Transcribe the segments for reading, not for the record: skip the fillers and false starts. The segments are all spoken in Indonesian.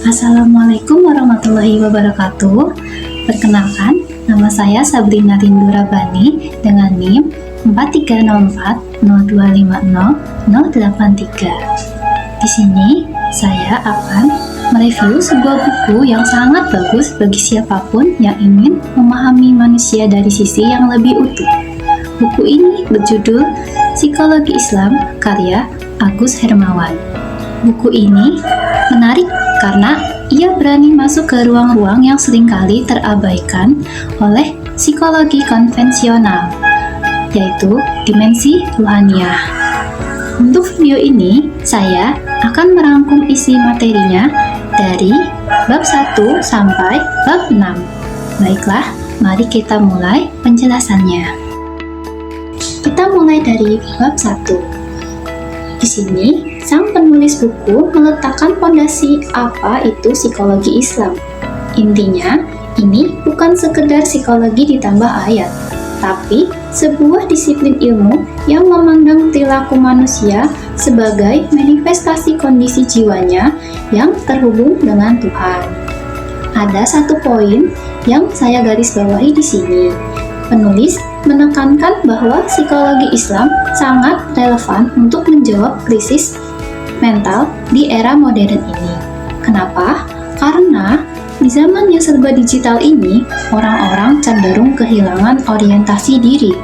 Assalamualaikum warahmatullahi wabarakatuh. Perkenalkan, nama saya Sabrina Rindura Bani dengan NIM 4304025083. Di sini saya akan mereview sebuah buku yang sangat bagus bagi siapapun yang ingin memahami manusia dari sisi yang lebih utuh. Buku ini berjudul Psikologi Islam karya Agus Hermawan. Buku ini menarik karena ia berani masuk ke ruang-ruang yang seringkali terabaikan oleh psikologi konvensional, yaitu dimensi ruhaniyah. Untuk video ini, saya akan merangkum isi materinya dari bab 1 sampai bab 6. Baiklah, mari kita mulai penjelasannya. Kita mulai dari bab 1. Di sini, sang penulis buku meletakkan fondasi apa itu psikologi Islam. Intinya, ini bukan sekedar psikologi ditambah ayat, tapi sebuah disiplin ilmu yang memandang perilaku manusia sebagai manifestasi kondisi jiwanya yang terhubung dengan Tuhan. Ada satu poin yang saya garis bawahi di sini. Penulis menekankan bahwa psikologi Islam sangat relevan untuk menjawab krisis mental di era modern ini. Kenapa? Karena di zaman yang serba digital ini, orang-orang cenderung kehilangan orientasi diri.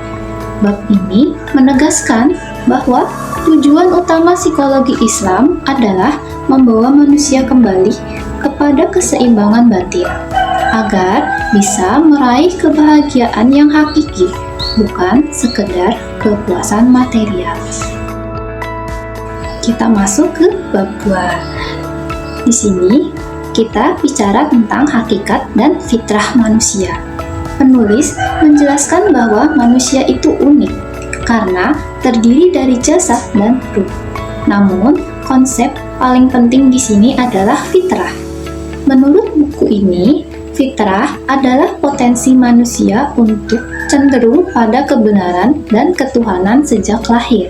Bab ini menegaskan bahwa tujuan utama psikologi Islam adalah membawa manusia kembali kepada keseimbangan batin, agar bisa meraih kebahagiaan yang hakiki, bukan sekedar kepuasan material. Kita masuk ke bab 2. Di sini kita bicara tentang hakikat dan fitrah manusia. Penulis menjelaskan bahwa manusia itu unik karena terdiri dari jasad dan ruh. Namun, konsep paling penting di sini adalah fitrah. Menurut buku ini, fitrah adalah potensi manusia untuk cenderung pada kebenaran dan ketuhanan sejak lahir.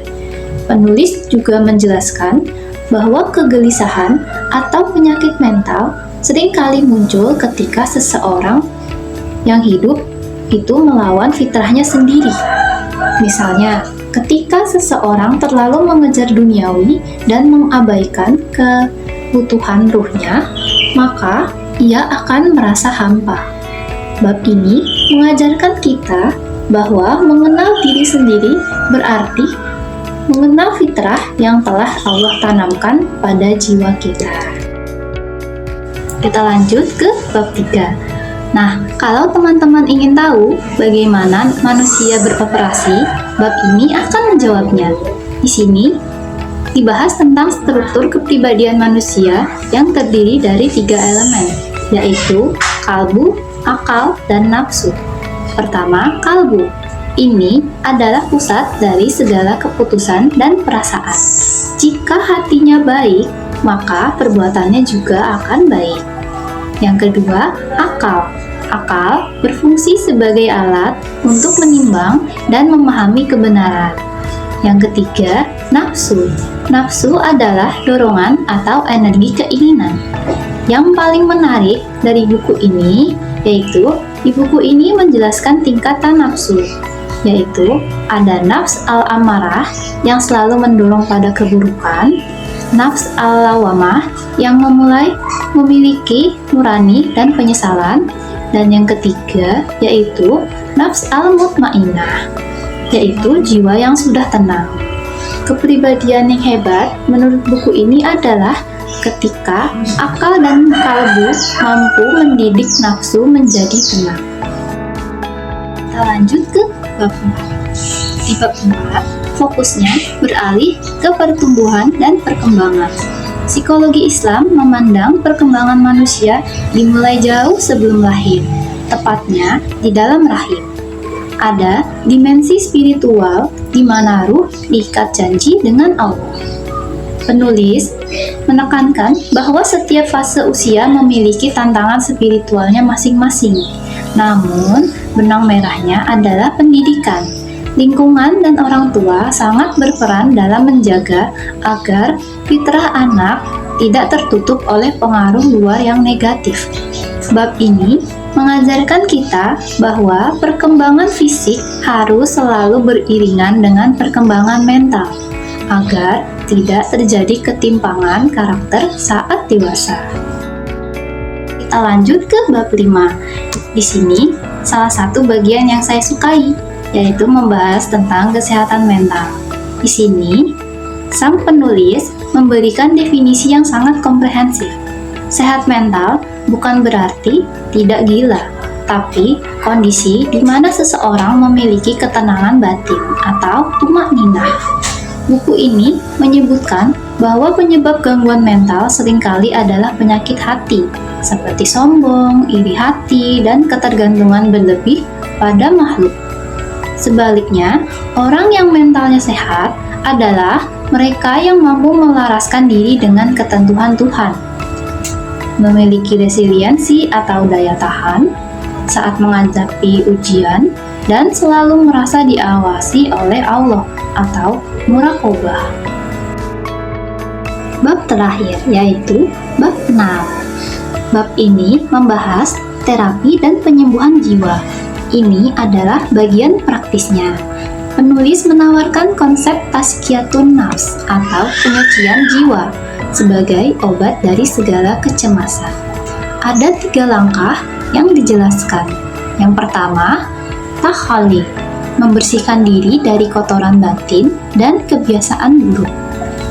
Penulis juga menjelaskan bahwa kegelisahan atau penyakit mental seringkali muncul ketika seseorang yang hidup itu melawan fitrahnya sendiri. Misalnya, ketika seseorang terlalu mengejar duniawi dan mengabaikan kebutuhan ruhnya, maka ia akan merasa hampa. Bab ini mengajarkan kita bahwa mengenal diri sendiri berarti mengenal fitrah yang telah Allah tanamkan pada jiwa kita. Kita lanjut ke bab 3. Nah, kalau teman-teman ingin tahu bagaimana manusia beroperasi, bab ini akan menjawabnya. Di sini dibahas tentang struktur kepribadian manusia yang terdiri dari 3 elemen, yaitu kalbu, akal, dan nafsu. Pertama, kalbu. Ini adalah pusat dari segala keputusan dan perasaan. Jika hatinya baik, maka perbuatannya juga akan baik. Yang kedua, akal. Akal berfungsi sebagai alat untuk menimbang dan memahami kebenaran. Yang ketiga, nafsu. Nafsu adalah dorongan atau energi keinginan. Yang paling menarik dari buku ini yaitu di buku ini menjelaskan tingkatan nafsu, yaitu ada nafs al-amarah yang selalu mendorong pada keburukan, nafs al-lawamah yang memiliki nurani dan penyesalan, dan yang ketiga yaitu nafs al-mutmainnah, yaitu jiwa yang sudah tenang. Kepribadian yang hebat menurut buku ini adalah ketika akal dan kalbu mampu mendidik nafsu menjadi tenang. Kita lanjut ke bab 4. Di bab 4, fokusnya beralih ke pertumbuhan dan perkembangan. Psikologi Islam memandang perkembangan manusia dimulai jauh sebelum lahir, tepatnya di dalam rahim. Ada dimensi spiritual di mana ruh diikat janji dengan Allah. Penulis menekankan bahwa setiap fase usia memiliki tantangan spiritualnya masing-masing. Namun, benang merahnya adalah pendidikan. Lingkungan dan orang tua sangat berperan dalam menjaga agar fitrah anak tidak tertutup oleh pengaruh luar yang negatif. Bab ini mengajarkan kita bahwa perkembangan fisik harus selalu beriringan dengan perkembangan mental, agar tidak terjadi ketimpangan karakter saat dewasa. Kita lanjut ke bab 5. Di sini, salah satu bagian yang saya sukai, yaitu membahas tentang kesehatan mental. Di sini, sang penulis memberikan definisi yang sangat komprehensif. Sehat mental bukan berarti tidak gila, tapi kondisi di mana seseorang memiliki ketenangan batin atau tumakninah. Buku ini menyebutkan bahwa penyebab gangguan mental seringkali adalah penyakit hati, seperti sombong, iri hati, dan ketergantungan berlebih pada makhluk. Sebaliknya, orang yang mentalnya sehat adalah mereka yang mampu melaraskan diri dengan ketentuan Tuhan, memiliki resiliensi atau daya tahan saat menghadapi ujian, dan selalu merasa diawasi oleh Allah atau muraqabah. Bab terakhir yaitu bab 6. Bab ini membahas terapi dan penyembuhan jiwa. Ini adalah bagian praktisnya. Penulis menawarkan konsep tazkiyatun nafs atau penyucian jiwa sebagai obat dari segala kecemasan. Ada 3 langkah yang dijelaskan. Yang pertama, tahalli, membersihkan diri dari kotoran batin dan kebiasaan buruk.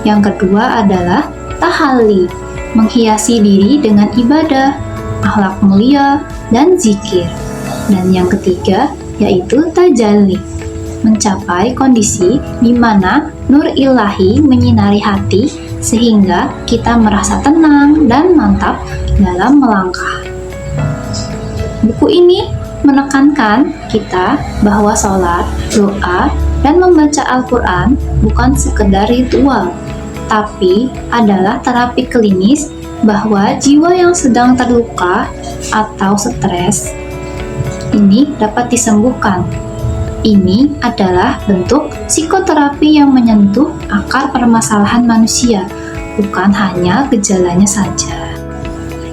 Yang kedua adalah tahalli, menghiasi diri dengan ibadah, akhlak mulia, dan zikir. Dan yang ketiga yaitu tajalli, mencapai kondisi di mana nur ilahi menyinari hati sehingga kita merasa tenang dan mantap dalam melangkah. Buku ini menekankan kita bahwa sholat, doa, dan membaca Al-Quran bukan sekedar ritual, tapi adalah terapi klinis bahwa jiwa yang sedang terluka atau stres ini dapat disembuhkan. Ini adalah bentuk psikoterapi yang menyentuh akar permasalahan manusia, bukan hanya gejalanya saja.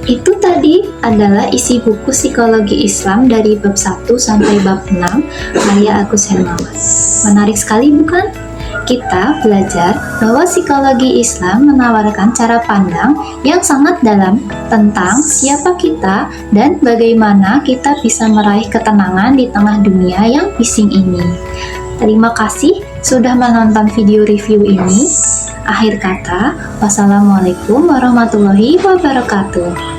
Itu tadi adalah isi buku Psikologi Islam dari bab 1 sampai bab 6 karya Agus Hermawan. Menarik sekali bukan? Kita belajar bahwa psikologi Islam menawarkan cara pandang yang sangat dalam tentang siapa kita dan bagaimana kita bisa meraih ketenangan di tengah dunia yang bising ini. Terima kasih sudah menonton video review ini. Akhir kata, wassalamualaikum warahmatullahi wabarakatuh.